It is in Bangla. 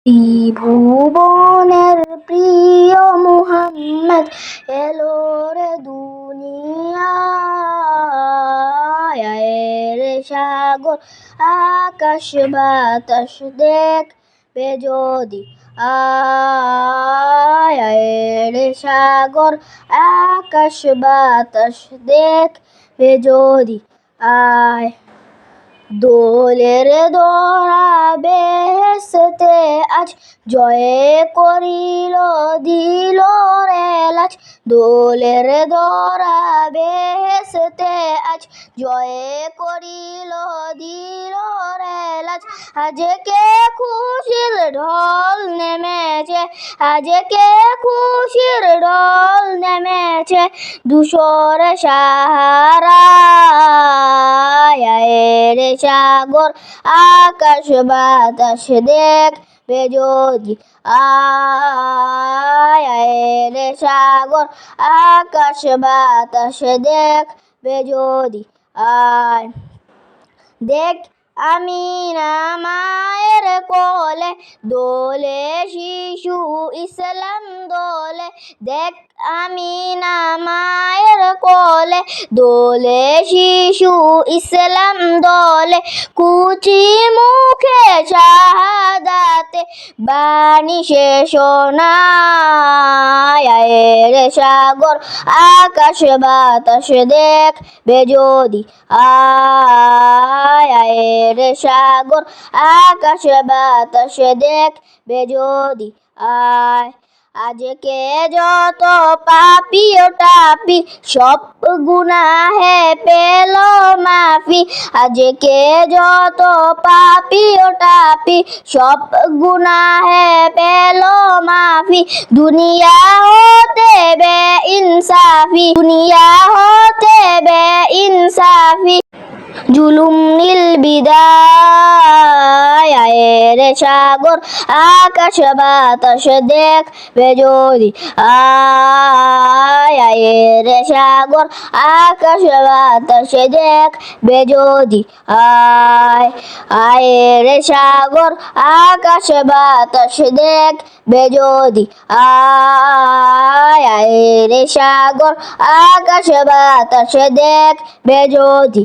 ত্রিভুবনের প্রিয় মুহাম্মদ এলো রে দুনিয়ায়। রে সাগর আকাশ বাতাস দেখবে যদি রে সাগর আকাশ বাতাস দেখবে যদি দোলের দোরা বেহেশতে আজ জয়ে করিল দিল রে লাজ। দোলের দোরা বেহেশতে আজ জয়ে করিল দিল রে লাজ। আজকে খুশির ঢল নেমেছে, আজকে খুশির ঢল নেমেছে ধূসর সাহারায়। রে সাগর আকাশ বাতাস দেখবে যদি রে সাগর আকাশ বাতাস দেখবে যদি দেখ আমিনা মায়ের কোলে দোলে শিশু ইসলাম দোলে। দেখ আমিনা মায়ের কোলে দোলে শিশু ইসলাম দোলে। কুচি মুখে শাহাদাতে বাণী শেষ নাই। রে সাগর আকাশ বাতাস দেখবে যদি রে সাগর আকাশ বাতাস দেখবে যদি আজকে যত পাপি ও টাপি সব গুনাহে পেল মাফি। আজকে যত পাপি ও টাপি সব গুনাহে পেল মাফি। দুনিয়া হতে বে ইনসাফি, দুনিয়া হতে বে ইনসাফি জুলুম নীল বিদায়। রে সাগর আকাশ বাতাস দেখবে যদি রে সাগর আকাশ বাতাস দেখবে যদি রে সাগর আকাশ বাতাস দেখবে যদি রে সাগর আকাশ বাতাস দেখবে যদি